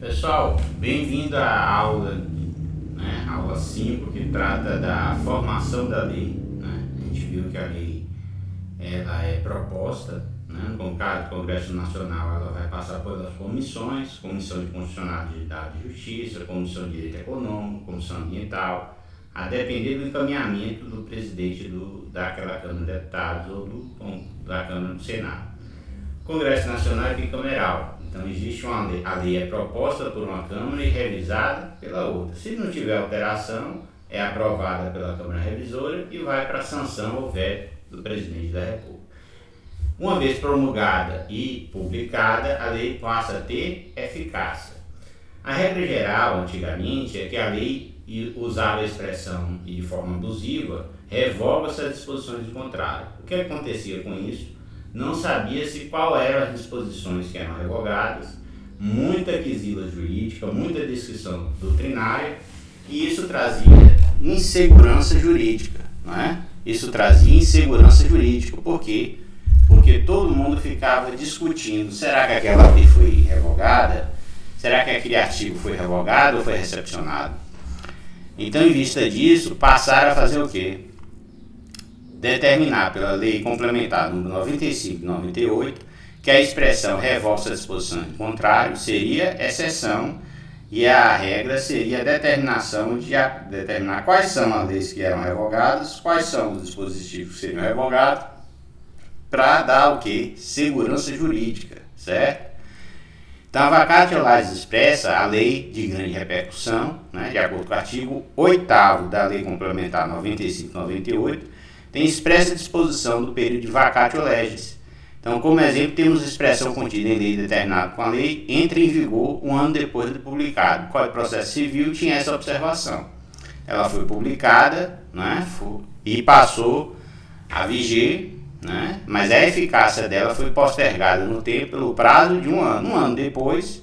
Pessoal, bem-vindo à aula, aula 5, que trata da formação da lei. A gente viu que a lei ela é proposta, no caso do Congresso Nacional, ela vai passar pelas comissões, Comissão de Constitucionalidade e Justiça, Comissão de Direito Econômico, Comissão Ambiental, a depender do encaminhamento do presidente daquela Câmara de Deputados ou da Câmara do Senado. O Congresso Nacional é bicameral, então existe uma lei, a lei é proposta por uma Câmara e revisada pela outra. Se não tiver alteração, é aprovada pela Câmara Revisora e vai para a sanção ou veto do Presidente da República. Uma vez promulgada e publicada, a lei passa a ter eficácia. A regra geral, antigamente, é que a lei usava a expressão e de forma abusiva, revoga-se as disposições do contrário. O que acontecia com isso? Não sabia-se qual eram as disposições que eram revogadas, muita quisila jurídica, muita descrição doutrinária, e isso trazia insegurança jurídica, não é? Isso trazia insegurança jurídica, por quê? Porque todo mundo ficava discutindo, será que aquela lei foi revogada? Será que aquele artigo foi revogado ou foi recepcionado? Então, em vista disso, passaram a fazer o quê? Determinar pela Lei Complementar número 95 de 98 que a expressão revoga a disposição de contrário seria exceção e a regra seria a determinação de determinar quais são as leis que eram revogadas, quais são os dispositivos que seriam revogados, para dar o quê? Segurança jurídica, certo? Então, a vacatio legis expressa a lei de grande repercussão, de acordo com o artigo 8º da Lei Complementar 95 de 98, tem expressa disposição do período de vacatio legis. Então, como exemplo, temos expressão contida em lei determinada com a lei, entra em vigor um ano depois de publicado. O Código de Processo Civil tinha essa observação. Ela foi publicada, e passou a viger, mas a eficácia dela foi postergada no tempo pelo prazo de um ano. Um ano depois,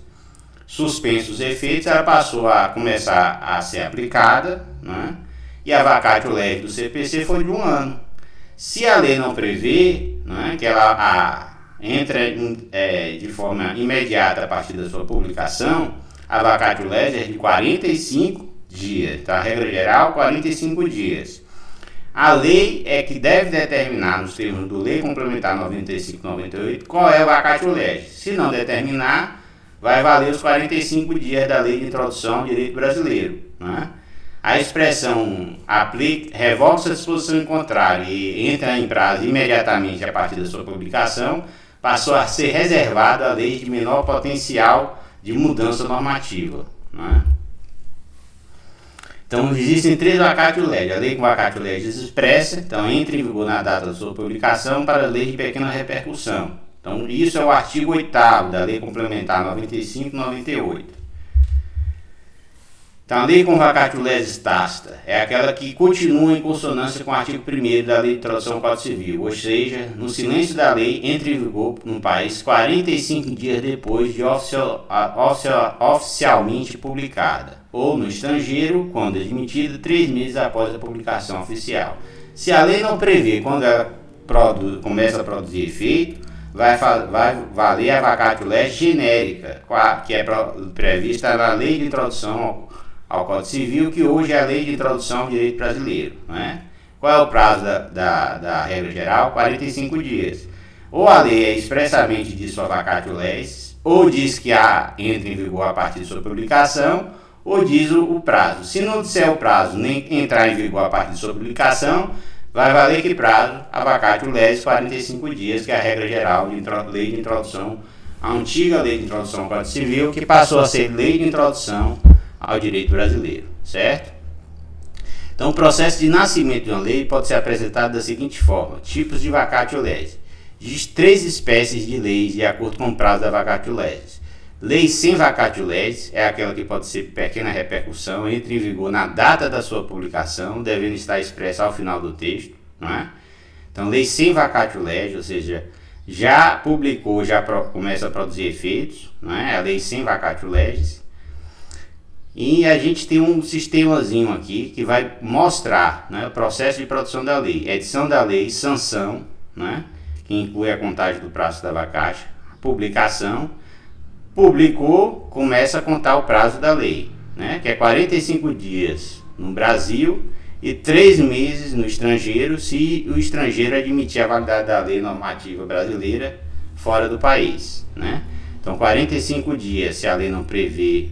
suspensos os efeitos, ela passou a começar a ser aplicada, e a vacatio legis do CPC foi de um ano. Se a lei não prevê que ela entra de forma imediata a partir da sua publicação, a vacatio legis é de 45 dias. Então, a regra geral, 45 dias. A lei é que deve determinar, nos termos do Lei Complementar 95/98, qual é a vacatio legis. Se não determinar, vai valer os 45 dias da Lei de Introdução ao Direito Brasileiro. A expressão revoga-se a disposição em contrário e entra em prazo imediatamente a partir da sua publicação, passou a ser reservada a leis de menor potencial de mudança normativa. Então, existem 3 vacatio legis. A lei com vacatio legis expressa, então entra em vigor na data da sua publicação para leis de pequena repercussão. Então, isso é o artigo 8º da Lei Complementar 95/98. Então, a lei com vacatio legis tácita é aquela que continua em consonância com o artigo 1º da Lei de Introdução ao Código Civil, ou seja, no silêncio da lei entra em vigor no país 45 dias depois de oficialmente publicada, ou no estrangeiro, quando admitida, 3 meses após a publicação oficial. Se a lei não prevê quando ela começa a produzir efeito, vai valer a vacatio legis genérica, que é prevista na Lei de Introdução ao Código Civil, que hoje é a Lei de Introdução ao Direito Brasileiro. Qual é o prazo da regra geral? 45 dias. Ou a lei expressamente diz sua vacatio legis, ou diz que entra em vigor a partir de sua publicação, ou diz o prazo. Se não disser o prazo, nem entrar em vigor a partir de sua publicação, vai valer que prazo? A vacatio legis 45 dias, que é a regra geral de lei de introdução, a antiga Lei de Introdução ao Código Civil, que passou a ser Lei de Introdução ao Direito Brasileiro, certo? Então, o processo de nascimento de uma lei pode ser apresentado da seguinte forma: tipos de vacatio legis. Existem 3 espécies de leis de acordo com o prazo da vacatio legis. Lei sem vacatio legis é aquela que pode ser pequena repercussão, entra em vigor na data da sua publicação, devendo estar expressa ao final do texto. Então, lei sem vacatio legis, ou seja, já publicou, já começa a produzir efeitos, é a lei sem vacatio legis. E a gente tem um sistemazinho aqui que vai mostrar o processo de produção da lei, edição da lei, sanção, que inclui a contagem do prazo da vacatio, publicação, Publicou, começa a contar o prazo da lei, né? Que é 45 dias no Brasil e 3 meses no estrangeiro, se o estrangeiro admitir a validade da lei normativa brasileira fora do país, né? Então 45 dias se a lei não prevê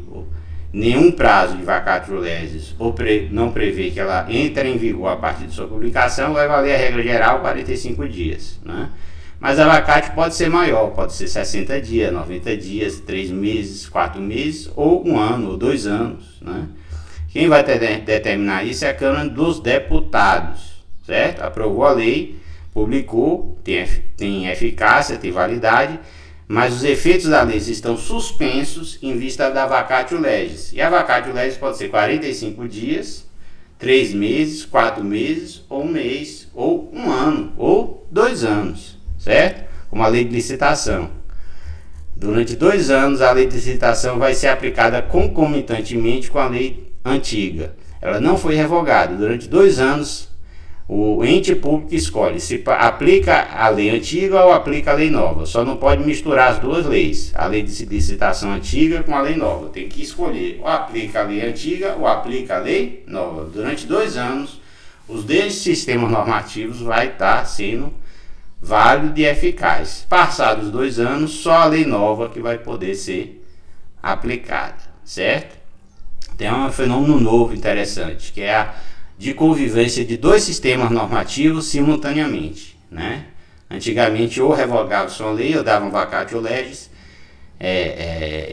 nenhum prazo de vacatio legis ou não prevê que ela entre em vigor a partir de sua publicação, vai valer a regra geral 45 dias, né? Mas a vacatio pode ser maior, pode ser 60 dias, 90 dias, 3 meses, 4 meses, ou 1 ano, ou 2 anos, né? Quem vai determinar isso é a Câmara dos Deputados, certo? Aprovou a lei, publicou, tem eficácia, tem validade, mas os efeitos da lei estão suspensos em vista da vacatio legis. E a vacatio legis pode ser 45 dias, 3 meses, 4 meses, ou 1 mês, ou 1 ano, ou 2 anos, certo? Como a lei de licitação. Durante 2 anos, a lei de licitação vai ser aplicada concomitantemente com a lei antiga. Ela não foi revogada. Durante 2 anos, o ente público escolhe se aplica a lei antiga ou aplica a lei nova. Só não pode misturar as duas leis, a lei de licitação antiga com a lei nova. Tem que escolher, ou aplica a lei antiga ou aplica a lei nova. Durante 2 anos, os dois sistemas normativos vai estar sendo válido e eficaz. Passados 2 anos, só a lei nova que vai poder ser aplicada, certo? Tem um fenômeno novo interessante, que é a de convivência de 2 sistemas normativos simultaneamente, né? Antigamente ou revogavam a lei ou davam vacatio legis.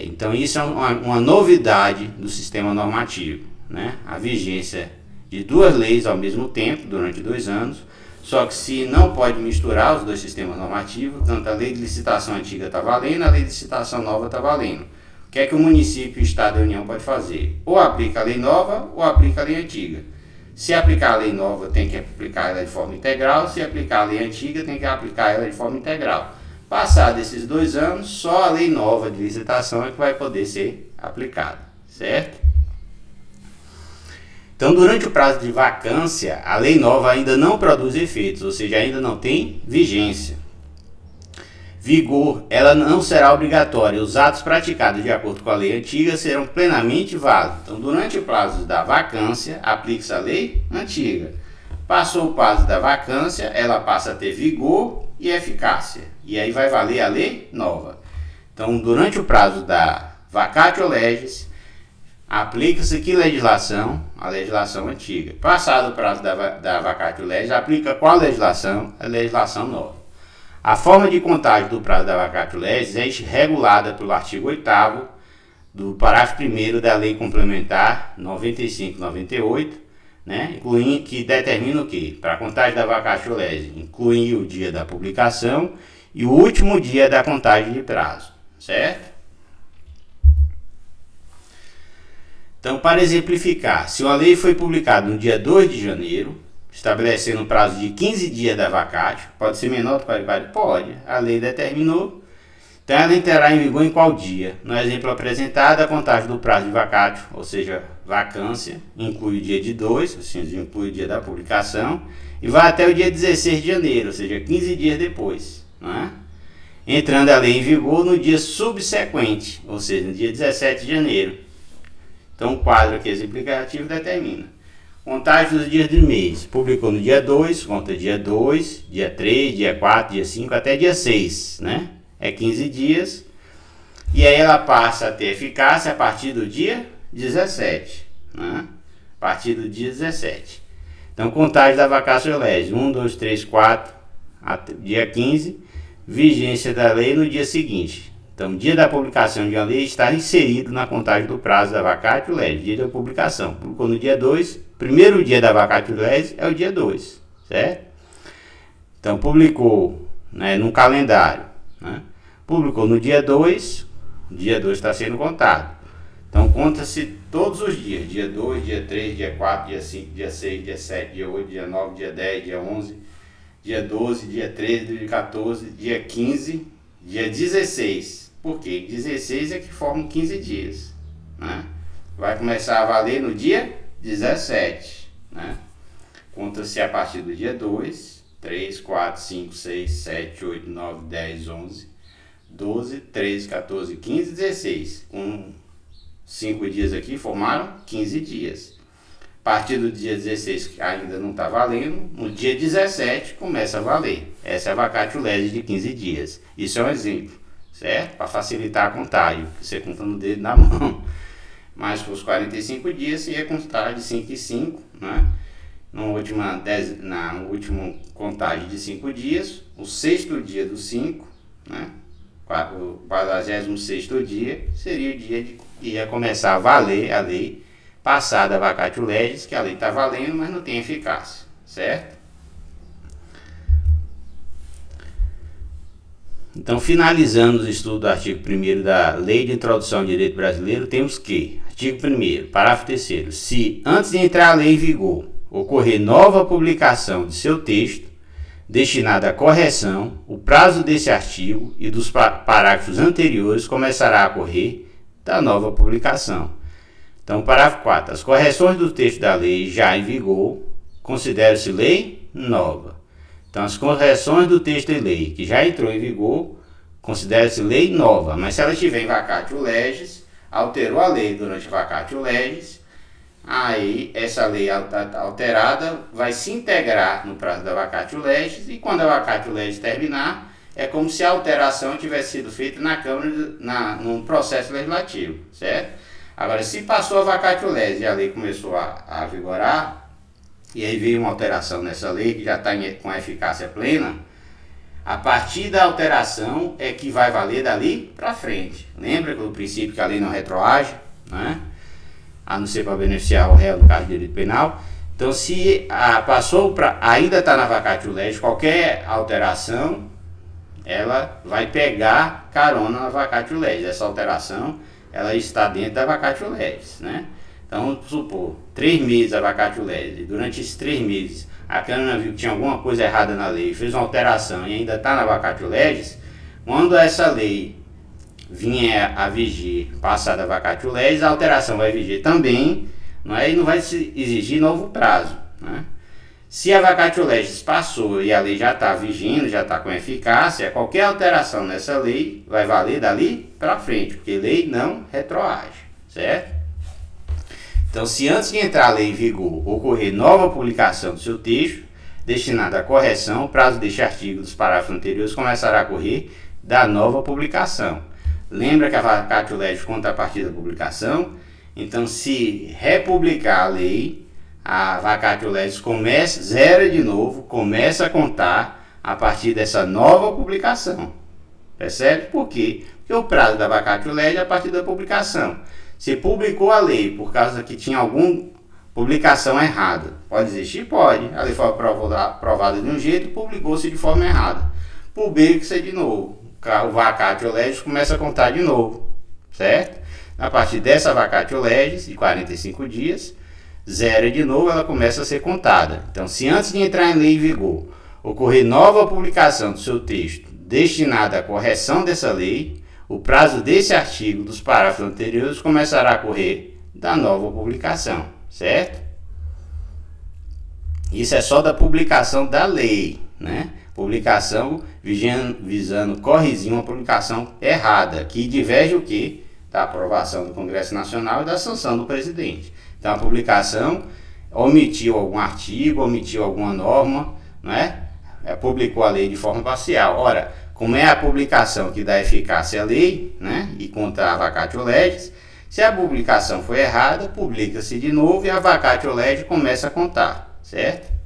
Então isso é uma novidade do sistema normativo, né? A vigência de 2 leis ao mesmo tempo durante 2 anos. Só que se não pode misturar os 2 sistemas normativos, tanto a lei de licitação antiga está valendo, a lei de licitação nova está valendo. O que é que o município, o Estado e a União pode fazer? Ou aplica a lei nova ou aplica a lei antiga. Se aplicar a lei nova, tem que aplicar ela de forma integral. Se aplicar a lei antiga, tem que aplicar ela de forma integral. Passados esses 2 anos, só a lei nova de licitação é que vai poder ser aplicada, certo? Então, durante o prazo de vacância, a lei nova ainda não produz efeitos, ou seja, ainda não tem vigência. Vigor, ela não será obrigatória. Os atos praticados de acordo com a lei antiga serão plenamente válidos. Então, durante o prazo da vacância, aplica-se a lei antiga. Passou o prazo da vacância, ela passa a ter vigor e eficácia. E aí vai valer a lei nova. Então, durante o prazo da vacatio legis, aplica-se que legislação? A legislação antiga. Passado o prazo da vacatio legis, aplica qual legislação? A legislação nova. A forma de contagem do prazo da vacatio legis é regulada pelo artigo 8º do parágrafo 1º da Lei Complementar 95/98, né? Que determina o quê? Para a contagem da vacatio legis, inclui o dia da publicação e o último dia da contagem de prazo, certo? Então, para exemplificar, se uma lei foi publicada no dia 2 de janeiro, estabelecendo um prazo de 15 dias da vacatio, pode ser menor do que 44? Pode, a lei determinou. Então ela entrará em vigor em qual dia? No exemplo apresentado, a contagem do prazo de vacatio, ou seja, vacância, inclui o dia de 2, assim, inclui o dia da publicação, e vai até o dia 16 de janeiro, ou seja, 15 dias depois, não é? Entrando a lei em vigor no dia subsequente, ou seja, no dia 17 de janeiro. Então o quadro aqui exemplificativo determina. Contagem dos dias do mês. Publicou no dia 2, conta dia 2, dia 3, dia 4, dia 5 até dia 6, né? É 15 dias. E aí ela passa a ter eficácia a partir do dia 17, né? A partir do dia 17. Então, contagem da vacatio legis. 1, 2, 3, 4, até dia 15. Vigência da lei no dia seguinte. Então, o dia da publicação de uma lei está inserido na contagem do prazo da vacatio legis, dia da publicação. Publicou no dia 2, primeiro dia da vacatio legis é o dia 2, certo? Então, publicou, né, no calendário, né? Publicou no dia 2, o dia 2 está sendo contado. Então, conta-se todos os dias, dia 2, dia 3, dia 4, dia 5, dia 6, dia 7, dia 8, dia 9, dia 10, dia 11, dia 12, dia 13, dia 14, dia 15, dia 16. Por quê? 16 é que formam 15 dias, né? Vai começar a valer no dia 17, né? Conta-se a partir do dia 2, 3, 4, 5, 6, 7, 8, 9, 10, 11, 12, 13, 14, 15, 16. Com 5 dias aqui formaram 15 dias. A partir do dia 16, que ainda não está valendo, no dia 17 começa a valer. Essa é a vacatio legis de 15 dias. Isso é um exemplo, certo? Para facilitar a contagem, você conta no dedo na mão. Mas com os 45 dias, você ia contar de 5 em 5, né? Na última contagem de 5 dias, o sexto dia dos 5, né? O 46º dia seria o dia que ia começar a valer a lei, passada a vacatio legis, que a lei está valendo, mas não tem eficácia, certo? Então, finalizando os estudos do artigo 1º da Lei de Introdução ao Direito Brasileiro, temos que, artigo 1º, parágrafo 3º, se antes de entrar a lei em vigor, ocorrer nova publicação de seu texto, destinada à correção, o prazo desse artigo e dos parágrafos anteriores começará a correr da nova publicação. Então, parágrafo 4. As correções do texto da lei já em vigor consideram-se lei nova. Então, as correções do texto de lei que já entrou em vigor considera-se lei nova, mas se ela estiver em vacatio legis, alterou a lei durante vacatio legis, aí essa lei alterada vai se integrar no prazo da vacatio legis, e quando a vacatio legis terminar, é como se a alteração tivesse sido feita na Câmara, num processo legislativo, certo? Agora, se passou a vacatio legis e a lei começou a vigorar, e aí veio uma alteração nessa lei que já está com eficácia plena, a partir da alteração é que vai valer dali para frente. Lembra do princípio que a lei não retroage, né? A não ser para beneficiar o réu no caso de direito penal. Então, se ainda está na vacatio legis, qualquer alteração, ela vai pegar carona na vacatio legis. Essa alteração, ela está dentro da vacatio legis, né? Então, vamos supor, 3 meses a vacatio legis, durante esses 3 meses a Câmara viu que tinha alguma coisa errada na lei, fez uma alteração e ainda está na vacatio legis, quando essa lei vinha a vigir, passada a vacatio legis, a alteração vai vigir também, não é? E não vai se exigir novo prazo, né? Se a vacatio legis passou e a lei já está vigindo, já está com eficácia, qualquer alteração nessa lei vai valer dali para frente, porque lei não retroage, certo? Então, se antes de entrar a lei em vigor ocorrer nova publicação do seu texto, destinada à correção, o prazo deste artigo dos parágrafos anteriores começará a correr da nova publicação. Lembra que a vacatio legis conta a partir da publicação? Então, se republicar a lei, a vacatio legis zera de novo, começa a contar a partir dessa nova publicação. Percebe? Por quê? Porque o prazo da vacatio legis é a partir da publicação. Se publicou a lei por causa que tinha alguma publicação errada, pode existir? Pode. A lei foi aprovada de um jeito e publicou-se de forma errada. Publica-se de novo. O vacatio legis começa a contar de novo, certo? A partir dessa vacatio legis, de 45 dias, zera de novo, ela começa a ser contada. Então, se antes de entrar em lei em vigor, ocorrer nova publicação do seu texto destinada à correção dessa lei, o prazo desse artigo dos parágrafos anteriores começará a correr da nova publicação, certo? Isso é só da publicação da lei, né? Publicação visando corrigir uma publicação errada, que diverge o quê? Da aprovação do Congresso Nacional e da sanção do presidente. Então, a publicação omitiu algum artigo, omitiu alguma norma, não é? Publicou a lei de forma parcial. Ora, como é a publicação que dá eficácia à lei, né? E contra a vacatio legis, se a publicação foi errada, publica-se de novo e a vacatio legis começa a contar, certo?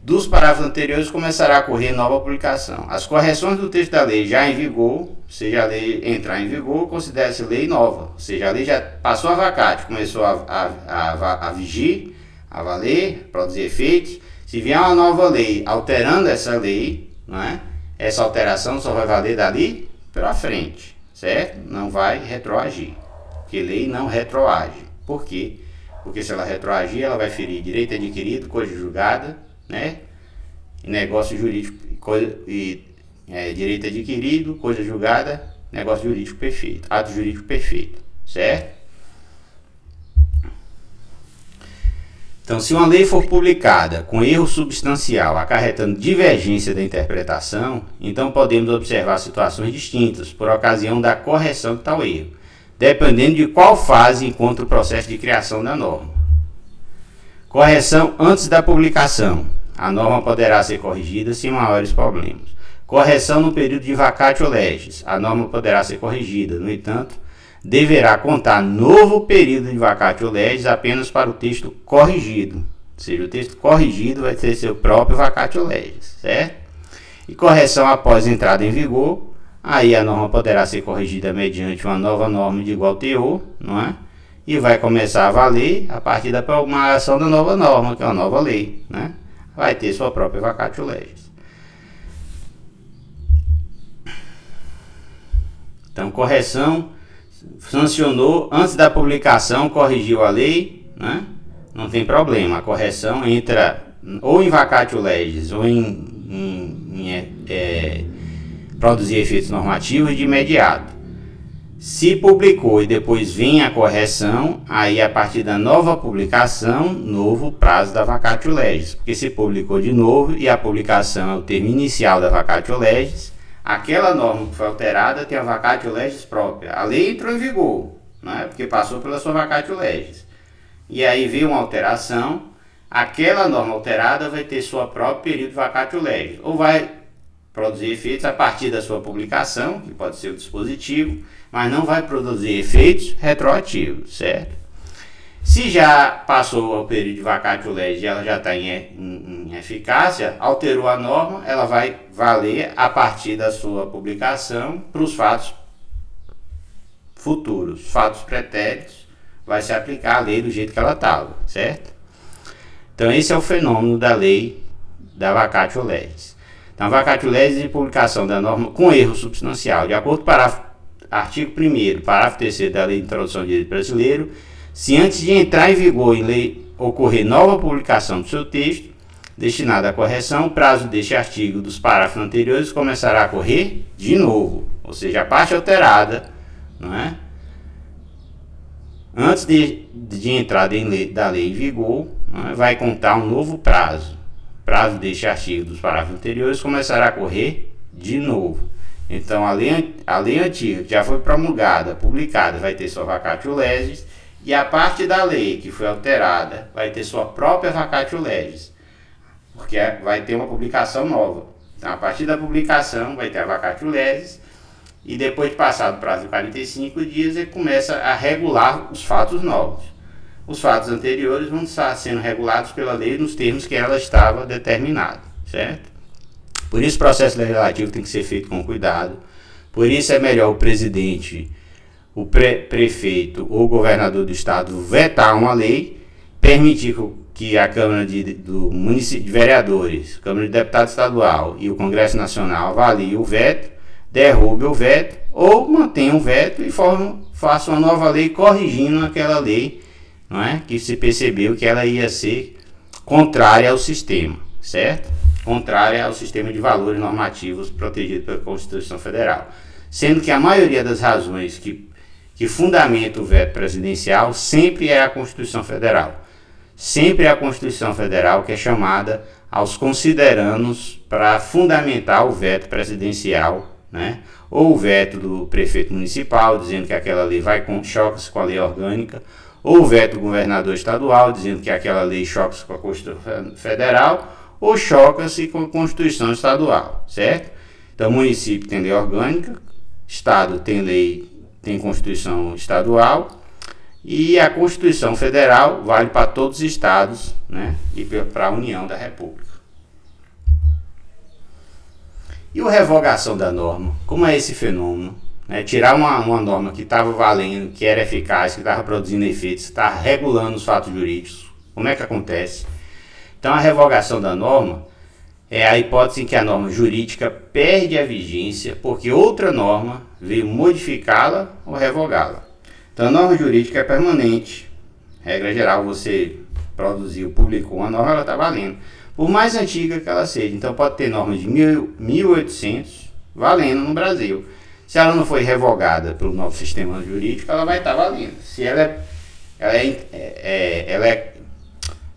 Dos parágrafos anteriores começará a correr nova publicação. As correções do texto da lei já em vigor, ou seja, a lei entrar em vigor, considera-se lei nova. Ou seja, a lei já passou a vacatio, começou a vigir, a valer, produzir efeitos. Se vier uma nova lei alterando essa lei, não é? Essa alteração só vai valer dali para frente, certo? Não vai retroagir, porque lei não retroage. Por quê? Porque se ela retroagir, ela vai ferir direito adquirido, coisa julgada, né? Negócio jurídico, direito adquirido, coisa julgada, negócio jurídico perfeito, ato jurídico perfeito, certo? Então, se uma lei for publicada com erro substancial acarretando divergência da interpretação, então podemos observar situações distintas por ocasião da correção de tal erro, dependendo de qual fase encontra o processo de criação da norma. Correção antes da publicação. A norma poderá ser corrigida sem maiores problemas. Correção no período de vacatio legis. A norma poderá ser corrigida, no entanto, deverá contar novo período de vacatio legis apenas para o texto corrigido. Ou seja, o texto corrigido vai ter seu próprio vacatio legis, certo? E correção após entrada em vigor. Aí a norma poderá ser corrigida mediante uma nova norma de igual teor, não é? E vai começar a valer a partir da promulgação da nova norma, que é uma nova lei, né? Vai ter sua própria vacatio legis. Então, correção, sancionou antes da publicação, corrigiu a lei, né? Não tem problema, a correção entra ou em vacatio legis ou em produzir efeitos normativos de imediato. Se publicou e depois vem a correção, aí a partir da nova publicação, novo prazo da vacatio legis. Porque se publicou de novo e a publicação é o termo inicial da vacatio legis, aquela norma que foi alterada tem a vacatio legis própria. A lei entrou em vigor, né? Porque passou pela sua vacatio legis. E aí veio uma alteração, aquela norma alterada vai ter sua própria período de vacatio legis. Ou vai produzir efeitos a partir da sua publicação, que pode ser o dispositivo, mas não vai produzir efeitos retroativos, certo? Se já passou o período de vacatio legis e ela já está em eficácia, alterou a norma, ela vai valer a partir da sua publicação para os fatos futuros. Fatos pretéritos, vai se aplicar a lei do jeito que ela estava, certo? Então esse é o fenômeno da lei da vacatio legis. Então, vacatio legis e publicação da norma com erro substancial, de acordo com o artigo 1º, parágrafo 3º da Lei de Introdução ao Direito Brasileiro, se antes de entrar em vigor em lei ocorrer nova publicação do seu texto, destinado à correção, o prazo deste artigo dos parágrafos anteriores começará a correr de novo, ou seja, a parte alterada, não é? Antes de entrada da lei em vigor, não é? Vai contar um novo prazo. O prazo deste artigo dos parágrafos anteriores começará a correr de novo. Então, a lei antiga, que já foi promulgada, publicada, vai ter sua vacatio legis, e a parte da lei que foi alterada vai ter sua própria vacatio legis, porque vai ter uma publicação nova. Então, a partir da publicação, vai ter a vacatio legis, e depois de passado o prazo de 45 dias, ele começa a regular os fatos novos. Os fatos anteriores vão estar sendo regulados pela lei nos termos que ela estava determinada, certo? Por isso o processo legislativo tem que ser feito com cuidado. Por isso é melhor o presidente, o prefeito ou o governador do estado vetar uma lei, permitir que a Câmara de Vereadores, Câmara de Deputados Estadual e o Congresso Nacional avaliem o veto, derrube o veto ou mantenha o veto e faça uma nova lei corrigindo aquela lei, não é? Que se percebeu que ela ia ser contrária ao sistema, certo? Contrária ao sistema de valores normativos protegido pela Constituição Federal. Sendo que a maioria das razões que fundamenta o veto presidencial sempre é a Constituição Federal. Sempre é a Constituição Federal que é chamada aos considerandos para fundamentar o veto presidencial, né? Ou o veto do prefeito municipal, dizendo que aquela lei choca-se com a lei orgânica, ou o veto do governador estadual, dizendo que aquela lei choca-se com a Constituição Federal, ou choca-se com a Constituição Estadual, certo? Então, o município tem lei orgânica, Estado tem Constituição Estadual, e a Constituição Federal vale para todos os estados, né? E para a União da República. E a revogação da norma? Como é esse fenômeno? Tirar uma norma que estava valendo, que era eficaz, que estava produzindo efeitos, estava regulando os fatos jurídicos. Como é que acontece? Então, a revogação da norma é a hipótese em que a norma jurídica perde a vigência porque outra norma veio modificá-la ou revogá-la. Então, a norma jurídica é permanente. Regra geral, você produziu, publicou uma norma, ela está valendo. Por mais antiga que ela seja. Então, pode ter norma de 1800 valendo no Brasil. Se ela não foi revogada pelo novo sistema jurídico, ela vai estar valendo. Se ela é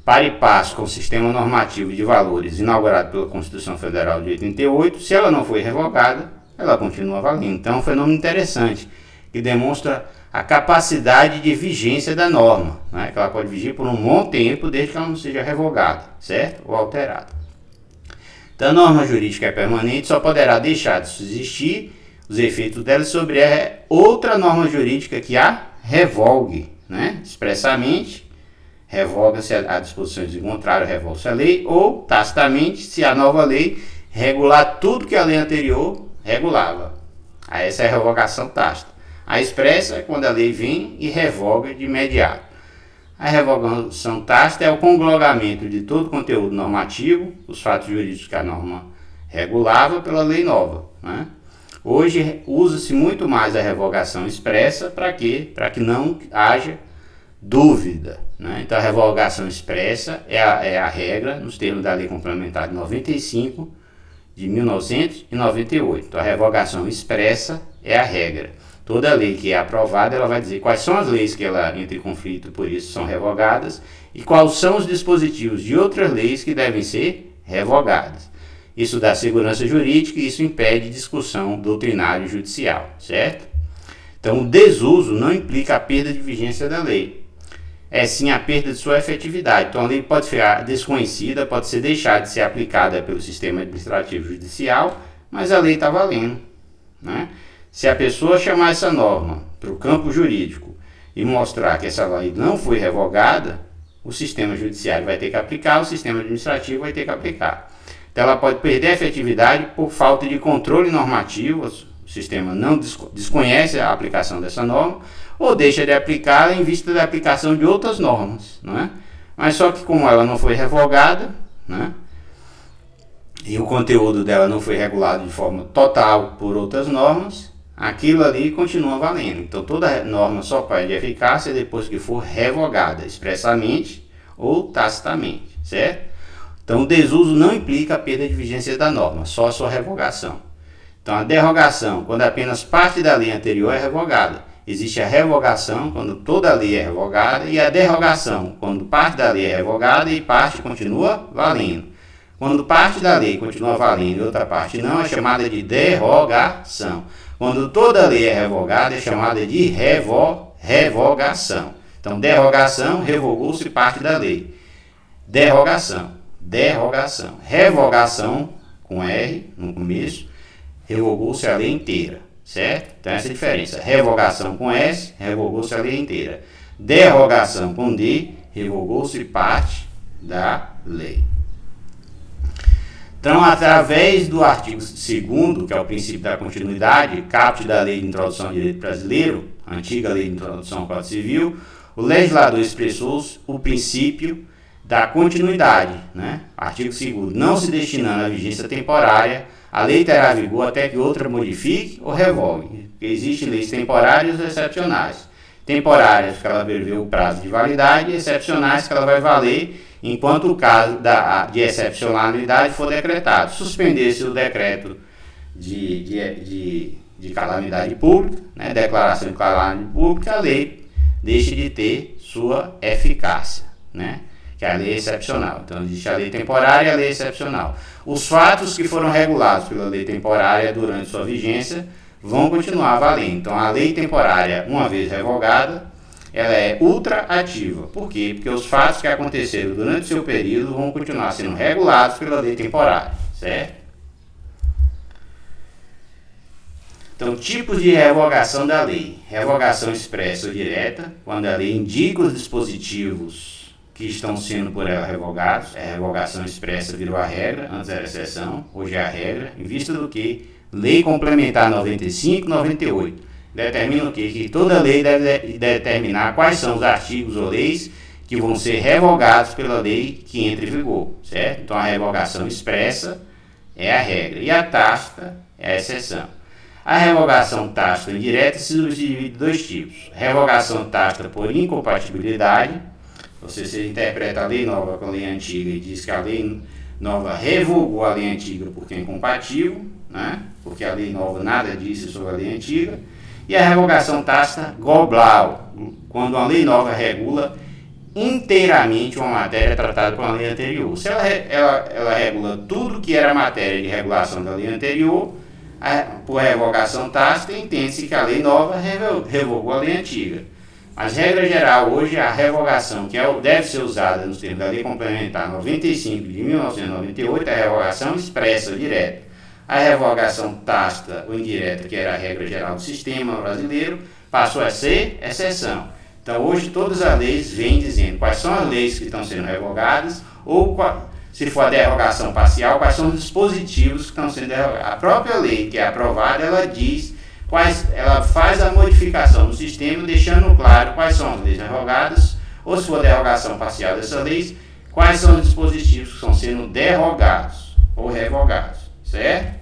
para e passo com o sistema normativo de valores inaugurado pela Constituição Federal de 88, se ela não foi revogada, ela continua valendo. Então é um fenômeno interessante, que demonstra a capacidade de vigência da norma, né? Que ela pode vigir por um bom tempo, desde que ela não seja revogada, certo? Ou alterada. Então a norma jurídica é permanente, só poderá deixar de existir os efeitos dela sobre a outra norma jurídica que a revogue, né? Expressamente, revoga-se a disposições de contrário, revoga-se a lei, ou tacitamente, se a nova lei regular tudo que a lei anterior regulava. Aí essa é a revogação tácita. A expressa é quando a lei vem e revoga de imediato. A revogação tácita é o conglomeramento de todo o conteúdo normativo, os fatos jurídicos que a norma regulava, pela lei nova, né? Hoje usa-se muito mais a revogação expressa. Para quê? Para que não haja dúvida, né? Então a revogação expressa é a regra nos termos da Lei Complementar de 95 de 1998. Então a revogação expressa é a regra. Toda lei que é aprovada, ela vai dizer quais são as leis que ela entra em conflito, por isso são revogadas, e quais são os dispositivos de outras leis que devem ser revogadas. Isso dá segurança jurídica e isso impede discussão doutrinária e judicial, certo? Então, o desuso não implica a perda de vigência da lei, é sim a perda de sua efetividade. Então, a lei pode ficar desconhecida, pode ser deixada de ser aplicada pelo sistema administrativo judicial, mas a lei está valendo, né? Se a pessoa chamar essa norma para o campo jurídico e mostrar que essa lei não foi revogada, o sistema judiciário vai ter que aplicar, o sistema administrativo vai ter que aplicar. Então ela pode perder a efetividade por falta de controle normativo, o sistema não desconhece a aplicação dessa norma, ou deixa de aplicá-la em vista da aplicação de outras normas, não é? Mas só que como ela não foi revogada, né, e o conteúdo dela não foi regulado de forma total por outras normas, aquilo ali continua valendo. Então toda norma só perde eficácia depois que for revogada, expressamente ou tacitamente, certo? Então o desuso não implica a perda de vigência da norma, só a sua revogação. Então a derrogação, quando apenas parte da lei anterior é revogada. Existe a revogação, quando toda a lei é revogada, e a derrogação, quando parte da lei é revogada e parte continua valendo. Quando parte da lei continua valendo e outra parte não, é chamada de derrogação. Quando toda a lei é revogada, é chamada de revogação. Então, derrogação, revogou-se parte da lei. Derrogação. Revogação, com R no começo, revogou-se a lei inteira, certo? Então, essa é a diferença. Revogação com S, revogou-se a lei inteira. Derrogação com D, revogou-se parte da lei. Então, através do artigo 2º, que é o princípio da continuidade, caput da Lei de Introdução ao Direito Brasileiro, a antiga Lei de Introdução ao Código Civil, o legislador expressou o princípio da continuidade, né? Artigo 2º, não se destinando à vigência temporária, a lei terá vigor até que outra modifique ou revogue. Existem leis temporárias e excepcionais. Temporárias, que ela prevê o prazo de validade, e excepcionais, que ela vai valer enquanto o caso de excepcionalidade for decretado. Suspender-se o decreto de calamidade pública, né, declaração de calamidade pública, a lei deixa de ter sua eficácia, né, que é a lei excepcional. Então existe a lei temporária e a lei excepcional. Os fatos que foram regulados pela lei temporária durante sua vigência vão continuar valendo. Então a lei temporária, uma vez revogada, ela é ultra-ativa. Por quê? Porque os fatos que aconteceram durante o seu período vão continuar sendo regulados pela lei temporária, certo? Então, tipos de revogação da lei. Revogação expressa ou direta, quando a lei indica os dispositivos que estão sendo por ela revogados. A revogação expressa virou a regra, antes era a exceção, hoje é a regra, em vista do que Lei Complementar 95 e 98. Determina o quê? Que toda lei deve determinar quais são os artigos ou leis que vão ser revogados pela lei que entra em vigor, certo? Então a revogação expressa é a regra e a tácita é a exceção. A revogação tácita indireta se divide em dois tipos. Revogação tácita por incompatibilidade, você interpreta a lei nova com a lei antiga e diz que a lei nova revogou a lei antiga porque é incompatível, né? Porque a lei nova nada disse sobre a lei antiga. E a revogação tácita global, quando uma lei nova regula inteiramente uma matéria tratada por uma lei anterior. Se ela regula tudo que era matéria de regulação da lei anterior, por revogação tácita, entende-se que a lei nova revogou a lei antiga. Mas, regra geral, hoje, a revogação que deve ser usada nos termos da Lei Complementar 95 de 1998 é a revogação expressa ou direta. A revogação tácita ou indireta, que era a regra geral do sistema brasileiro, passou a ser exceção. Então, hoje, todas as leis vêm dizendo quais são as leis que estão sendo revogadas ou, se for a derrogação parcial, quais são os dispositivos que estão sendo derrogados. A própria lei que é aprovada, ela diz ela faz a modificação do sistema, deixando claro quais são as leis derrogadas, ou se for derrogação parcial dessas leis, quais são os dispositivos que estão sendo derrogados ou revogados, certo?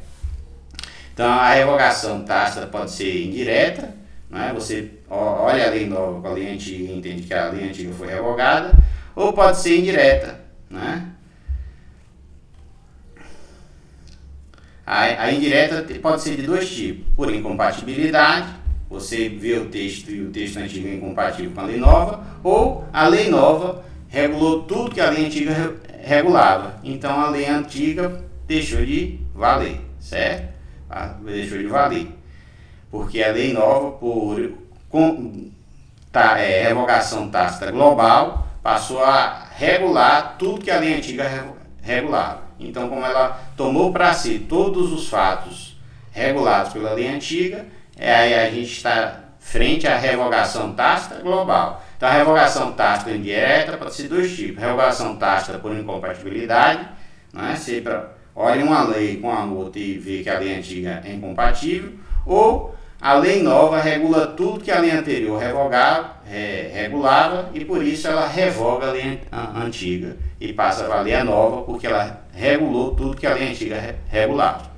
Então, a revogação tácita pode ser indireta, né? Você olha a lei nova com a lei antiga e entende que a lei antiga foi revogada, ou pode ser indireta, né? A indireta pode ser de dois tipos: por incompatibilidade, você vê o texto e o texto antigo é incompatível com a lei nova, ou a lei nova regulou tudo que a lei antiga regulava, então a lei antiga deixou de valer, certo? Deixou de valer, porque a lei nova, por revogação tácita global, passou a regular tudo que a lei antiga regulava. Então, como ela tomou para si todos os fatos regulados pela lei antiga, aí a gente está frente à revogação tácita global. Então, a revogação tácita indireta pode ser dois tipos: revogação tácita por incompatibilidade, né? Você olha uma lei com a outra e vê que a lei antiga é incompatível, ou a lei nova regula tudo que a lei anterior regulava, e por isso ela revoga a lei antiga e passa a valer a nova, porque ela regulou tudo que a lei antiga regulava.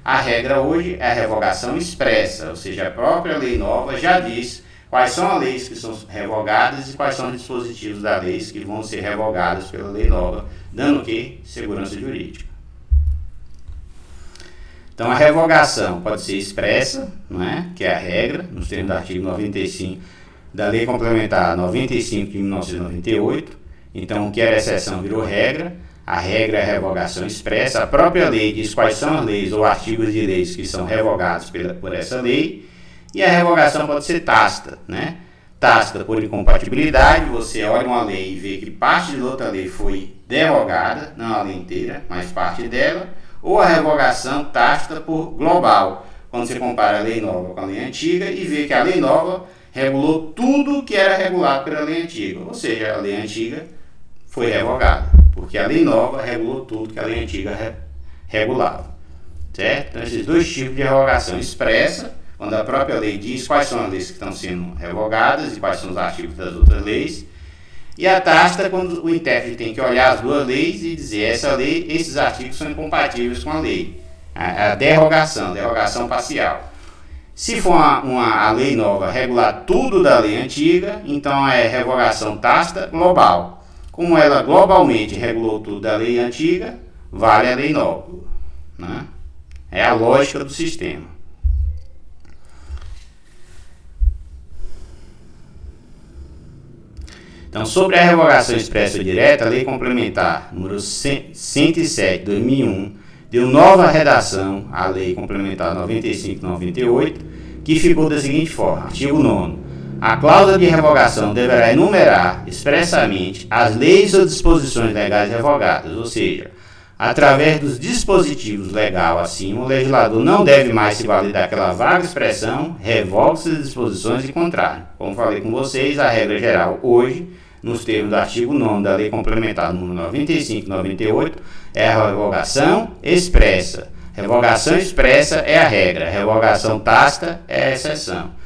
A regra hoje é a revogação expressa, ou seja, a própria lei nova já diz quais são as leis que são revogadas e quais são os dispositivos das leis que vão ser revogadas pela lei nova, dando o quê? Segurança jurídica. Então, a revogação pode ser expressa, não é? Que é a regra, nos termos do artigo 95 da Lei Complementar 95 de 1998. Então, o que era exceção virou regra. A regra é a revogação expressa. A própria lei diz quais são as leis ou artigos de leis que são revogados por essa lei. E a revogação pode ser tácita, né? Tácita por incompatibilidade. Você olha uma lei e vê que parte de outra lei foi derrogada, não a lei inteira, mas parte dela. Ou a revogação tácita por global, quando você compara a lei nova com a lei antiga e vê que a lei nova regulou tudo que era regulado pela lei antiga, ou seja, a lei antiga foi revogada, porque a lei nova regulou tudo que a lei antiga regulava, certo? Então, esses dois tipos de revogação: expressa, quando a própria lei diz quais são as leis que estão sendo revogadas e quais são os artigos das outras leis, e a tácita, quando o intérprete tem que olhar as duas leis e dizer essa lei, esses artigos são incompatíveis com a lei. A derrogação parcial. Se for a lei nova regular tudo da lei antiga, então é revogação tácita global. Como ela globalmente regulou tudo da lei antiga, vale a lei nova, né? É a lógica do sistema. Então, sobre a revogação expressa ou direta, a Lei Complementar número 107 de 2001 deu nova redação à Lei Complementar 95 de 98, que ficou da seguinte forma: artigo 9º. A cláusula de revogação deverá enumerar expressamente as leis ou disposições legais revogadas, ou seja, através dos dispositivos legais acima, o legislador não deve mais se valer daquela vaga expressão revoga-se as disposições e contrário. Como falei com vocês, a regra geral hoje, nos termos do artigo 9º da Lei Complementar número 95 de 98, é a revogação expressa. Revogação expressa é a regra, revogação tácita é a exceção.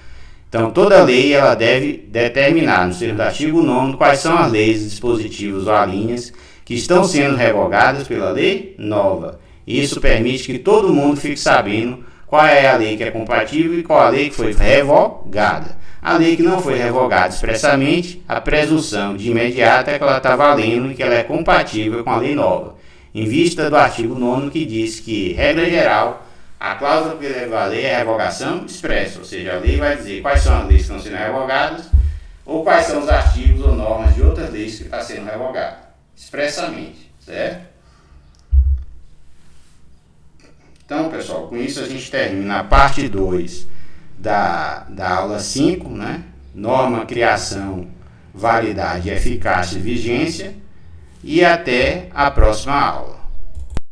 Então, toda lei ela deve determinar, nos termos do artigo 9º, quais são as leis, dispositivos ou alíneas que estão sendo revogadas pela lei nova. Isso permite que todo mundo fique sabendo qual é a lei que é compatível e qual a lei que foi revogada. A lei que não foi revogada expressamente, a presunção de imediato é que ela está valendo e que ela é compatível com a lei nova, em vista do artigo 9º que diz que, regra geral, a cláusula que deve valer é a revogação expressa, ou seja, a lei vai dizer quais são as leis que estão sendo revogadas, ou quais são os artigos ou normas de outras leis que está sendo revogado, expressamente, certo? Então, pessoal, com isso a gente termina a parte 2 da aula 5, né? Norma, criação, validade, eficácia e vigência. E até a próxima aula.